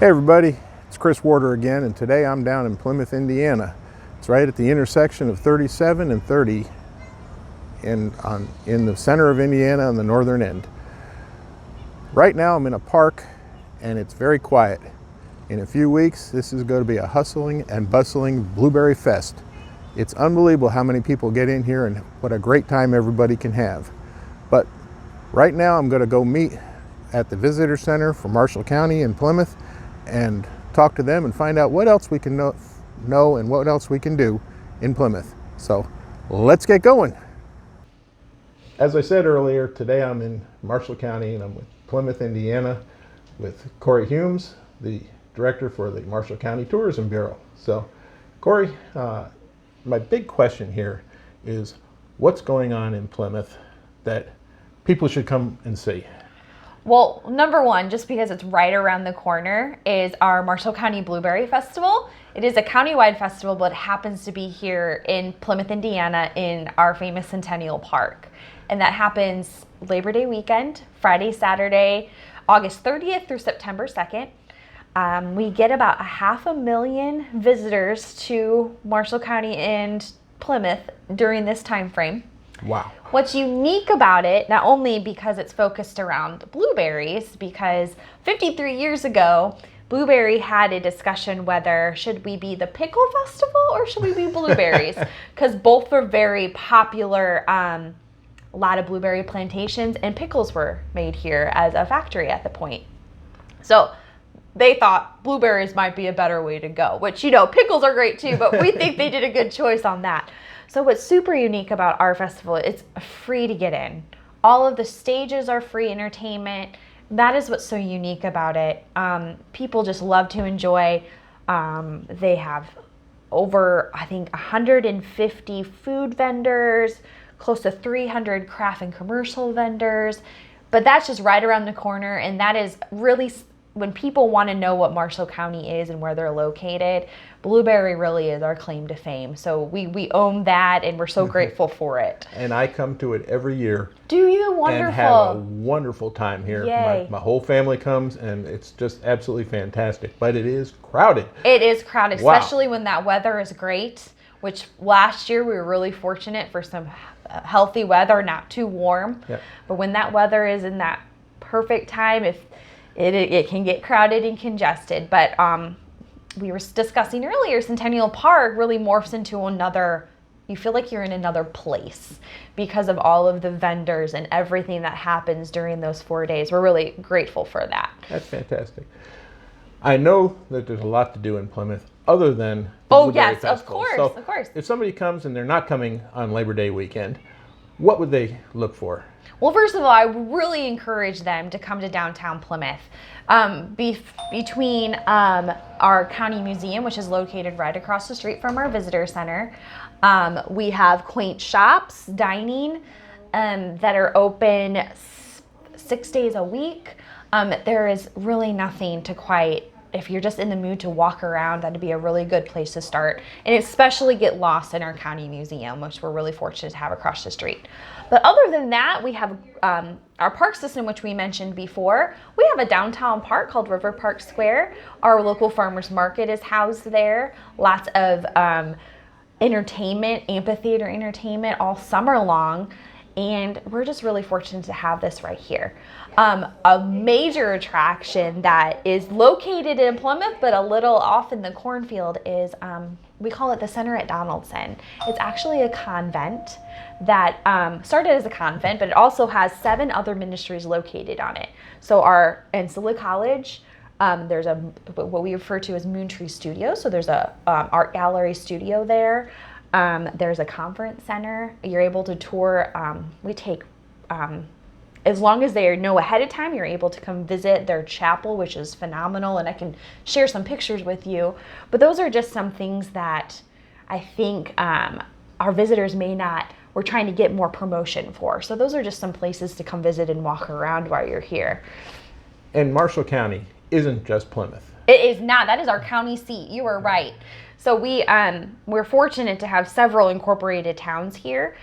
Hey everybody, it's Chris Warder again, and today I'm down in Plymouth, Indiana. It's right at the intersection of 37 and 30 in the center of Indiana on the northern end. Right now I'm in a park and it's very quiet. In a few weeks, this is going to be a hustling and bustling blueberry fest. It's unbelievable how many people get in here and what a great time everybody can have. But right now I'm going to go meet at the visitor center for Marshall County in Plymouth and talk to them and find out what else we can know and what else we can do in Plymouth. So let's get going. As I said earlier, today I'm in Marshall County and I'm with Plymouth, Indiana with Corey Humes, the director for the Marshall County Tourism Bureau. So Corey, my big question here is what's going on in Plymouth that people should come and see? Well, number one, just because it's right around the corner, is our Marshall County Blueberry Festival. It is a countywide festival, but it happens to be here in Plymouth, Indiana, in our famous Centennial Park. And that happens Labor Day weekend, Friday, Saturday, August 30th through September 2nd. We get about 500,000 visitors to Marshall County and Plymouth during this time frame. Wow. What's unique about it, not only because it's focused around blueberries, because 53 years ago, Blueberry had a discussion whether should we be the pickle festival or should we be blueberries, because both were very popular. A lot of blueberry plantations and pickles were made here as a factory at the point. So they thought blueberries might be a better way to go, which, pickles are great too, but we think they did a good choice on that. So what's super unique about our festival, it's free to get in. All of the stages are free entertainment. That is what's so unique about it. People just love to enjoy. They have over, I think, 150 food vendors, close to 300 craft and commercial vendors. But that's just right around the corner, and that is really, when people want to know what Marshall County is and where they're located, Blueberry really is our claim to fame. So we own that, and we're so grateful for it. And I come to it every year. Do you? Wonderful. And have a wonderful time here. Yay. My whole family comes, and it's just absolutely fantastic. But it is crowded. It is crowded, Wow. especially when that weather is great, which last year we were really fortunate for some healthy weather, not too warm. Yep. But when that weather is in that perfect time, it can get crowded and congested. But we were discussing earlier, Centennial Park really morphs into another, you feel like you're in another place because of all of the vendors and everything that happens during those 4 days. We're really grateful for that. That's fantastic. I know that there's a lot to do in Plymouth other than the Oh, Blueberry yes, Festival. of course. If somebody comes and they're not coming on Labor Day weekend, what would they look for? Well, first of all, I really encourage them to come to downtown Plymouth. Between our county museum, which is located right across the street from our visitor center, we have quaint shops, dining, that are open 6 days a week. There is really nothing to quite, if you're just in the mood to walk around, that'd be a really good place to start. And especially get lost in our county museum, which we're really fortunate to have across the street. But other than that, we have our park system, which we mentioned before. We have a downtown park called River Park Square. Our local farmers market is housed there. Lots of entertainment, amphitheater entertainment all summer long. And we're just really fortunate to have this right here. A major attraction that is located in Plymouth, but a little off in the cornfield is, we call it the Center at Donaldson. It's actually a convent that started as a convent, but it also has 7 other ministries located on it. So our Ensela College, there's what we refer to as Moontree Studio. So there's a art gallery studio there. There's a conference center. You're able to tour. We take, as long as they know ahead of time, you're able to come visit their chapel, which is phenomenal. And I can share some pictures with you. But those are just some things that I think our visitors may not, we're trying to get more promotion for. So those are just some places to come visit and walk around while you're here. And Marshall County isn't just Plymouth. It is not. That is our county seat. You were right. So we're fortunate to have several incorporated towns here.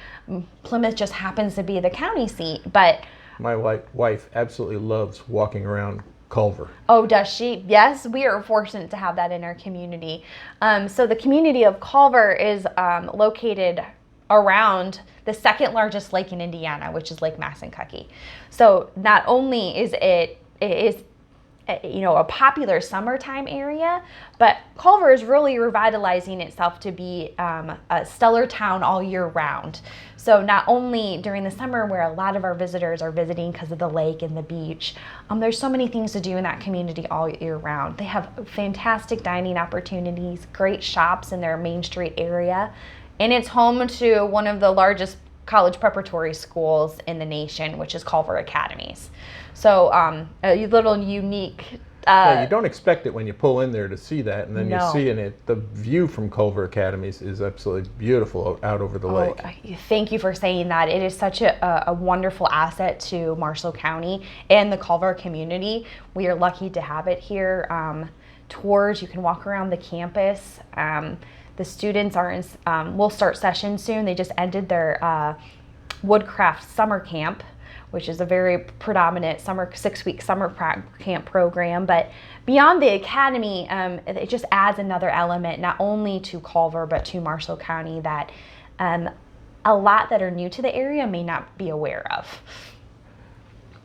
Plymouth just happens to be the county seat, but My wife absolutely loves walking around Culver. Oh, does she? Yes, we are fortunate to have that in our community. So the community of Culver is located around the second largest lake in Indiana, which is Lake Massanucky. So not only is it is a popular summertime area, but Culver is really revitalizing itself to be a stellar town all year round. So not only during the summer, where a lot of our visitors are visiting because of the lake and the beach, there's so many things to do in that community all year round. They have fantastic dining opportunities, great shops in their Main Street area, and it's home to one of the largest college preparatory schools in the nation, which is Culver Academies. So a little unique. Yeah, you don't expect it when you pull in there to see that, and then No. you see it. The view from Culver Academies is absolutely beautiful out over the lake. Thank you for saying that. It is such a wonderful asset to Marshall County and the Culver community. We are lucky to have it here. Tours, you can walk around the campus. The students will start session soon. They just ended their Woodcraft summer camp, which is a very predominant 6-week summer camp program. But beyond the academy, it just adds another element, not only to Culver, but to Marshall County, that a lot that are new to the area may not be aware of.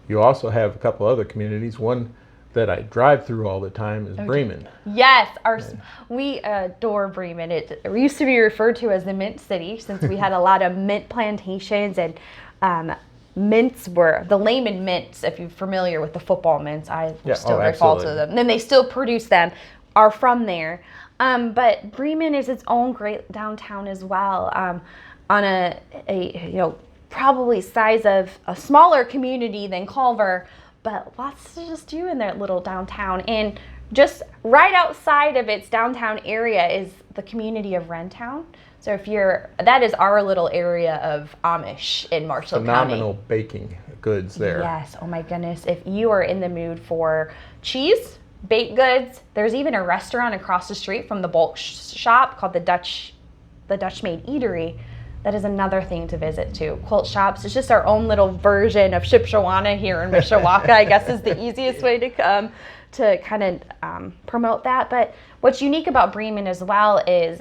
You also have a couple other communities. One that I drive through all the time is Bremen. Yes, we adore Bremen. It used to be referred to as the Mint City, since we had a lot of mint plantations, and mints were the layman mints. If you're familiar with the football mints, I still recall to them. And they still produce them, are from there. But Bremen is its own great downtown as well. On a probably size of a smaller community than Culver, but lots to just do in their little downtown. And just right outside of its downtown area is the community of Rentown. So that is our little area of Amish in Marshall County. Phenomenal baking goods there. Yes, oh my goodness. If you are in the mood for cheese, baked goods, there's even a restaurant across the street from the bulk shop called the Dutch Maid Eatery. That is another thing to visit too. Quilt shops. It's just our own little version of Shipshawana here in Mishawaka, I guess is the easiest way to kind of promote that. But what's unique about Bremen as well is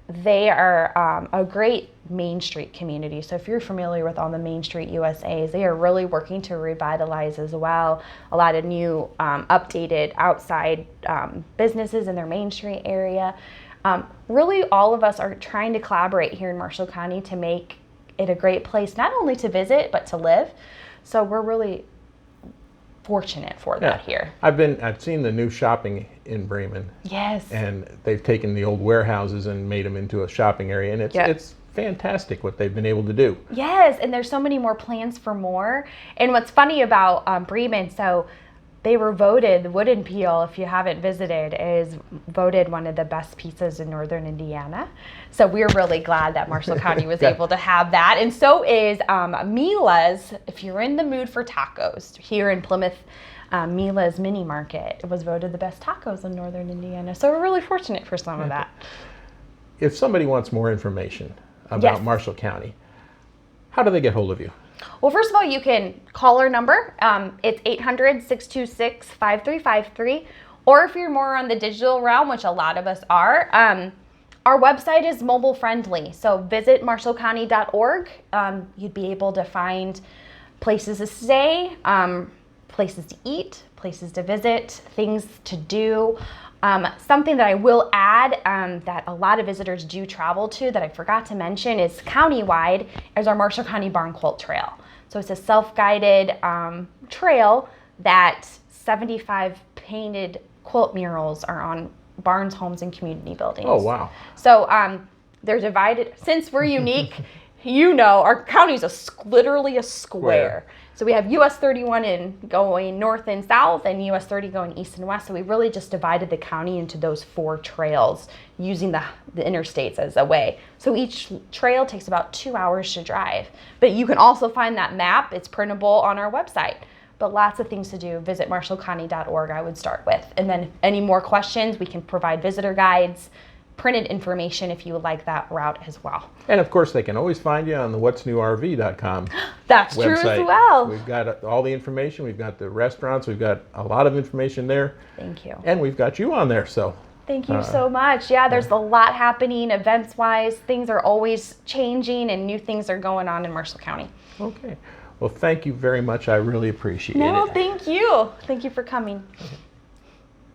they are a great Main Street community. So if you're familiar with all the Main Street USAs, they are really working to revitalize as well. A lot of new updated outside businesses in their Main Street area. Really, all of us are trying to collaborate here in Marshall County to make it a great place, not only to visit, but to live. So we're really fortunate for that here. I've seen the new shopping in Bremen. Yes. And they've taken the old warehouses and made them into a shopping area, and it's fantastic what they've been able to do. Yes, and there's so many more plans for more. And what's funny about Bremen, so they were voted, the wooden peel, if you haven't visited, is voted one of the best pizzas in northern Indiana. So we're really glad that Marshall County was able to have that. And so is Mila's, if you're in the mood for tacos, here in Plymouth, Mila's Mini Market was voted the best tacos in northern Indiana. So we're really fortunate for some of that. If somebody wants more information about Marshall County, how do they get hold of you? Well, first of all, you can call our number. It's 800-626-5353. Or if you're more on the digital realm, which a lot of us are, our website is mobile friendly. So visit marshallcounty.org. You'd be able to find places to stay, places to eat, places to visit, things to do. Something that I will add that a lot of visitors do travel to that I forgot to mention is countywide is our Marshall County Barn Quilt Trail. So it's a self-guided trail that 75 painted quilt murals are on barns, homes, and community buildings. Oh, wow. So they're divided. Since we're unique, our county's literally a square. So we have US 31 going north and south, and US 30 going east and west. So we really just divided the county into those 4 trails using the interstates as a way. So each trail takes about 2 hours to drive. But you can also find that map. It's printable on our website. But lots of things to do. Visit marshallcounty.org, I would start with. And then any more questions, we can provide visitor guides, printed information if you would like that route as well. And of course, they can always find you on the what'snewrv.com That's website. true as well. We've got all the information. We've got the restaurants. We've got a lot of information there. Thank you. And we've got you on there. So thank you so much. Yeah, there's a lot happening events-wise. Things are always changing and new things are going on in Marshall County. okay. Well, thank you very much. I really appreciate it. No, thank you. Thank you for coming. Okay.